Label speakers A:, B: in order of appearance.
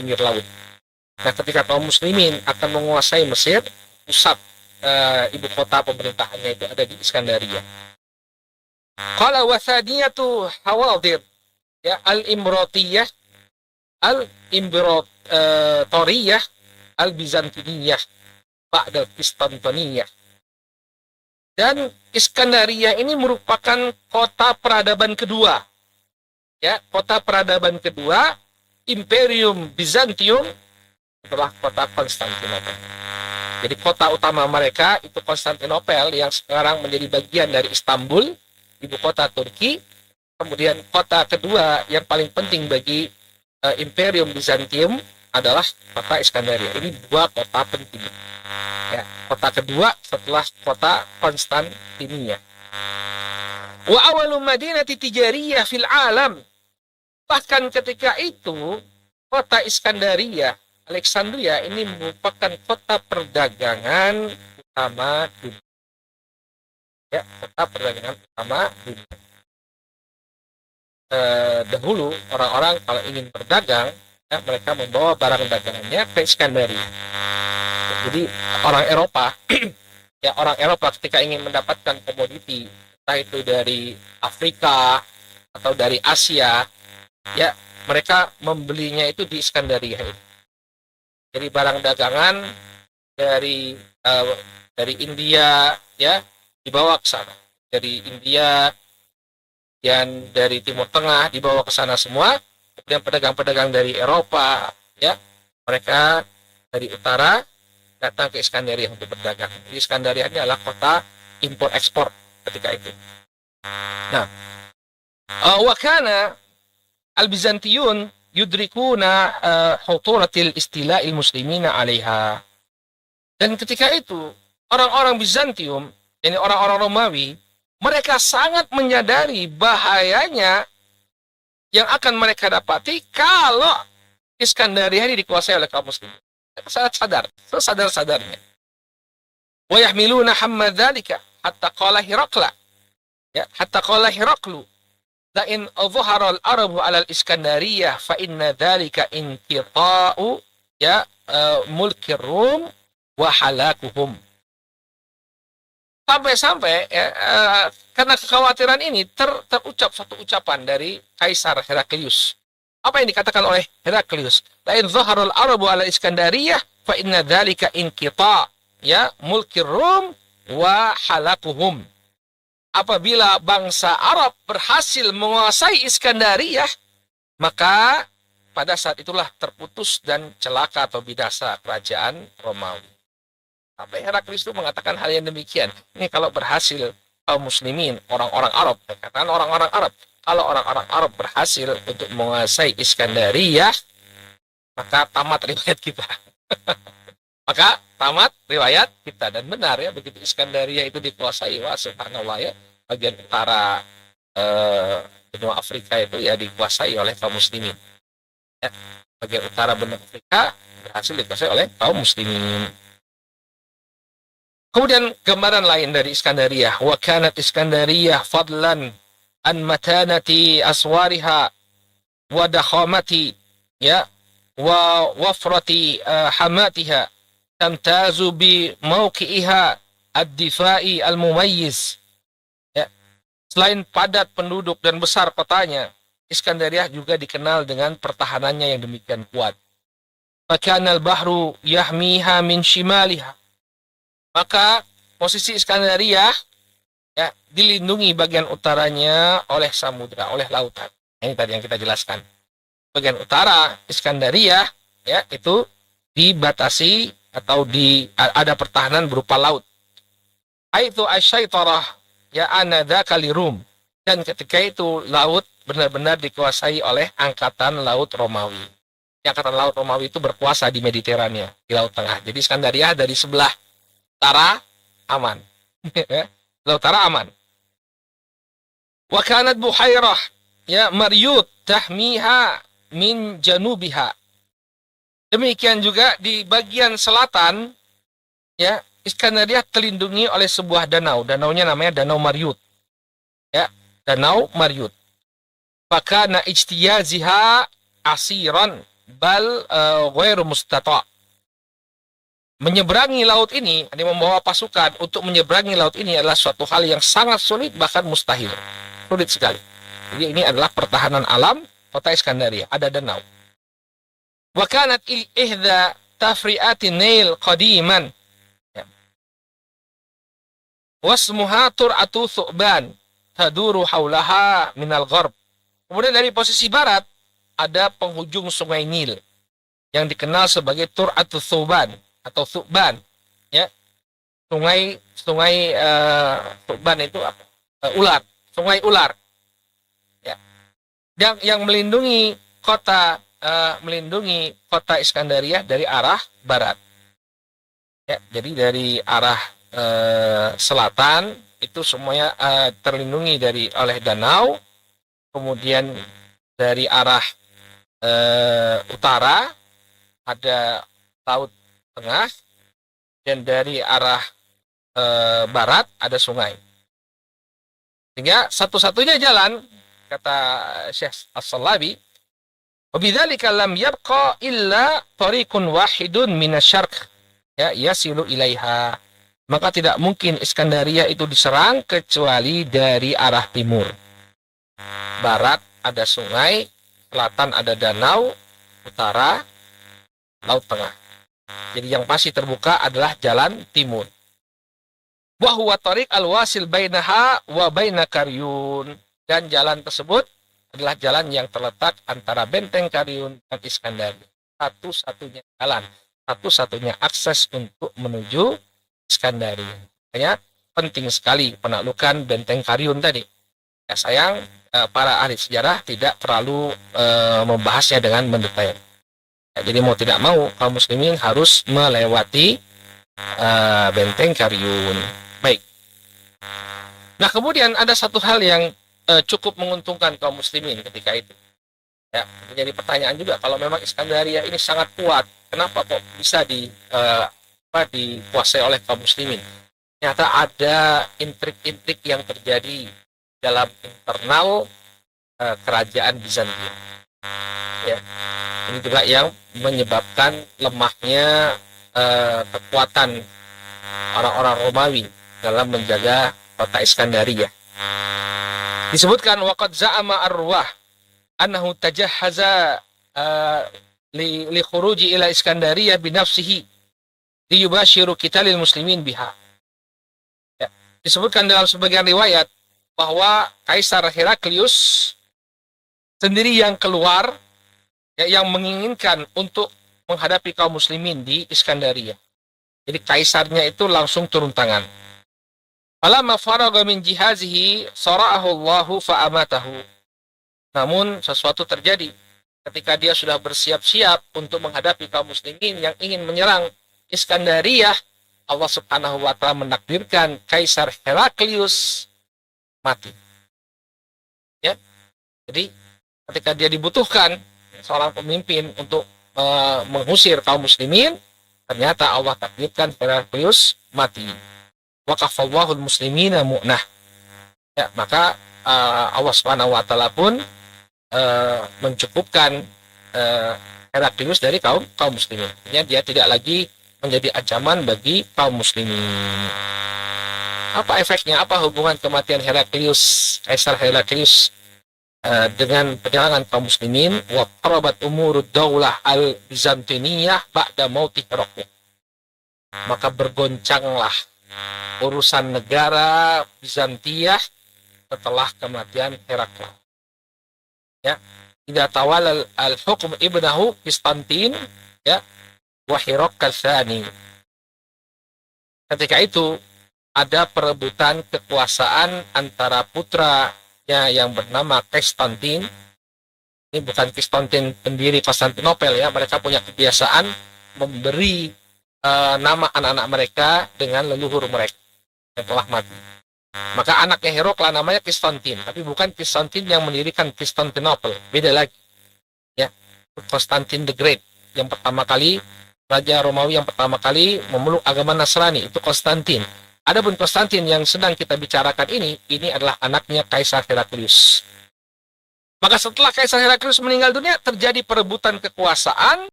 A: pinggir laut. Nah, ketika kaum muslimin akan menguasai Mesir, pusat ibu kota pemerintahannya itu ada di Iskandaria. Qala wa thaniyatu hawadir, ya, al-imratiyah al-imperatoriyah al-bizantiniyah ba'da Konstantiniyah. Dan Iskandaria ini merupakan kota peradaban kedua. Ya, kota peradaban kedua Imperium Bizantium setelah kota Konstantinopel. Jadi kota utama mereka itu Konstantinopel yang sekarang menjadi bagian dari Istanbul, ibu kota Turki. Kemudian kota kedua yang paling penting bagi Imperium Bizantium adalah kota Iskandaria. Ini dua kota penting. Ya, kota kedua setelah kota Konstantinia. Wa awalu madinati tijariyah fil alam. Bahkan ketika itu kota Iskandaria, Alexandria ini merupakan kota perdagangan utama dunia. Ya, kota perdagangan utama dunia. Dahulu orang-orang kalau ingin berdagang, ya, mereka membawa barang dagangannya ke Iskandaria. Jadi orang Eropa, ya, orang Eropa ketika ingin mendapatkan komoditi, entah itu dari Afrika atau dari Asia, ya, mereka membelinya itu di Iskandaria. Jadi barang dagangan dari India, ya, dibawa ke sana. Dari India dan dari Timur Tengah dibawa ke sana semua. Kemudian pedagang-pedagang dari Eropa, ya, mereka dari utara datang ke Iskandaria untuk berdagang. Jadi Iskandaria ini adalah kota impor ekspor ketika itu. Nah, wakana al-Bizantiyun yudrikuna khuturatil istila'il muslimina 'alaiha. Dan ketika itu orang-orang Bizantium, ini orang-orang Romawi, mereka sangat menyadari bahayanya yang akan mereka dapati kalau Iskandaria ini dikuasai oleh kaum muslimin. Mereka sangat sadar, sesadar-sadarnya. Wa yahmiluna hamma dzalika hatta qala Hirakla. Ya, hatta qala Hiraklu. La in adhhara al-arabu 'ala al-Iskandariyah fa inna dzalika inqita'u, ya, mulki Rum wa halakuhum. Sampai-sampai, ya, karena kekhawatiran ini terucap satu ucapan dari Kaisar Heraklius. Apa yang dikatakan oleh Heraklius? La in adhhara al-arabu 'ala al-Iskandariyah fa inna dzalika inqita', ya, mulki Rum wa halakuhum. Apabila bangsa Arab berhasil menguasai Iskandaria, maka pada saat itulah terputus dan celaka atau binasa kerajaan Romawi. Sampai Heraklius itu mengatakan hal yang demikian. Ini kalau berhasil kaum muslimin, orang-orang Arab, katakan orang-orang Arab, kalau orang-orang Arab berhasil untuk menguasai Iskandaria, maka tamat riwayat kita. Maka tamat riwayat kita. Dan benar, ya, begitu Iskandaria itu dikuasai, wah subhanallah, ya, bagian utara benua Afrika itu ya dikuasai oleh kaum muslimin. Ya, bagian utara benua Afrika berhasil dikuasai oleh kaum muslimin. Kemudian gambaran lain dari Iskandaria, wa kanat Iskandaria fadlan an matanati aswariha wa dakhamati, ya, wa wafrati hamatiha tamtazu bi mawqi'iha ad-difa'i al-mumayyiz. Ya. Selain padat penduduk dan besar kotanya, Iskandaria juga dikenal dengan pertahanannya yang demikian kuat. Fakana al-bahru yahmiha min shimaliha. Maka posisi Iskandaria, ya, dilindungi bagian utaranya oleh samudra, oleh lautan. Ini tadi yang kita jelaskan. Bagian utara Iskandaria, ya, itu dibatasi atau ada pertahanan berupa laut. Aitu asyaitarah, ya, anadzaka lirum. Dan ketika itu laut benar-benar dikuasai oleh angkatan laut Romawi. Angkatan laut Romawi itu berkuasa di Mediterania, di Laut Tengah. Jadi Iskandaria dari sebelah utara aman. Laut utara aman. Wa kanat buhairah, ya, Maryut tahmiha min janubiha. Demikian juga di bagian selatan, ya, Iskandaria terlindungi oleh sebuah danau. Danaunya namanya Danau Maryut. Ya, Danau Maryut. Fakana ijtiyaziha asiran bal ghairu mustata'. Menyeberangi laut ini, membawa pasukan untuk menyeberangi laut ini adalah suatu hal yang sangat sulit, bahkan mustahil. Sulit sekali. Jadi ini adalah pertahanan alam kota Iskandaria, ada danau. Wa kanat ihda tafri'ati Nail qadiman. Wasmuha tur'atu thu'ban taduru haulaha minal gharb. Kemudian dari posisi barat ada penghujung sungai Nil yang dikenal sebagai Tur'atu Thuban atau Thuban, ya. Sungai Thuban itu apa? Ular, sungai ular. Ya. Yang melindungi kota Iskandaria dari arah barat. Ya, jadi dari arah selatan itu semuanya terlindungi oleh danau. Kemudian dari arah utara ada laut tengah, dan dari arah barat ada sungai. Sehingga satu-satunya jalan, kata Syekh As-Salabi, wabidzalika lam yabqa illa tariqun wahidun minasyarq, ya, yasilu ilaiha. Maka tidak mungkin Iskandaria itu diserang kecuali dari arah timur. Barat ada sungai, selatan ada danau, utara laut tengah. Jadi yang pasti terbuka adalah jalan timur. Wa huwa tariq al-wasil bainaha wa baina Karyun. Dan jalan tersebut adalah jalan yang terletak antara benteng Karyun dan Iskandaria. Satu-satunya jalan, satu-satunya akses untuk menuju Iskandaria. Makanya penting sekali penaklukan benteng Karyun tadi. Ya, sayang para ahli sejarah tidak terlalu membahasnya dengan mendetail. Ya, jadi mau tidak mau kaum muslimin harus melewati benteng Karyun. Baik. Nah, kemudian ada satu hal yang cukup menguntungkan kaum muslimin ketika itu. Ya, menjadi pertanyaan juga, kalau memang Iskandaria ini sangat kuat, kenapa kok bisa dikuasai oleh kaum muslimin? Ternyata ada intrik-intrik yang terjadi dalam internal kerajaan Bizantium. Ya, ini juga yang menyebabkan lemahnya kekuatan orang-orang Romawi dalam menjaga kota Iskandaria. Disebutkan waqad za'ama arwah annahu tajahhaza li khuruji ila Iskandaria binafsihi liyubashiru qitalil muslimin biha. Ya, disebutkan dalam sebagian riwayat bahwa Kaisar Heraklius sendiri yang keluar, ya, yang menginginkan untuk menghadapi kaum muslimin di Iskandaria. Jadi kaisarnya itu langsung turun tangan. Falamma faragha min jihazihi sara'ahu Allahu fa'amatahu. Namun sesuatu terjadi ketika dia sudah bersiap-siap untuk menghadapi kaum muslimin yang ingin menyerang Iskandaria. Allah Subhanahu wa taala menakdirkan Kaisar Heraklius mati. Ya. Jadi ketika dia dibutuhkan seorang pemimpin untuk mengusir kaum muslimin, ternyata Allah takdirkan Heraklius mati. Waqafallahu al-muslimina mu'nah. Ya, maka Allah Subhanahu wa taala pun mencukupkan Heraklius dari kaum muslimin. Artinya dia tidak lagi menjadi ancaman bagi kaum muslimin. Apa efeknya? Apa hubungan kematian Heraklius, Kaisar Heraklius, dengan penyerangan kaum muslimin? Wa qarabat umurud daulah al-Bizantiniyah ba'da mauti Heraklius. Maka bergoncanglah urusan negara Bizantiah setelah kematian Heraklius. Ya, idza tawalla al-hukm ibnahu Konstantin, ya, wa Heraklius tsani. Ketika itu ada perebutan kekuasaan antara putranya yang bernama Konstantin. Ini bukan Konstantin pendiri Konstantinopel, ya. Mereka punya kebiasaan memberi nama anak-anak mereka dengan leluhur mereka yang telah mati. Maka anaknya Heraklius namanya Konstantin, tapi bukan Konstantin yang mendirikan Konstantinopel, beda lagi. Ya, Konstantin the Great yang pertama kali, raja Romawi yang pertama kali memeluk agama Nasrani, itu Konstantin. Adapun Konstantin yang sedang kita bicarakan ini adalah anaknya Kaisar Heraklius. Maka setelah Kaisar Heraklius meninggal dunia, terjadi perebutan kekuasaan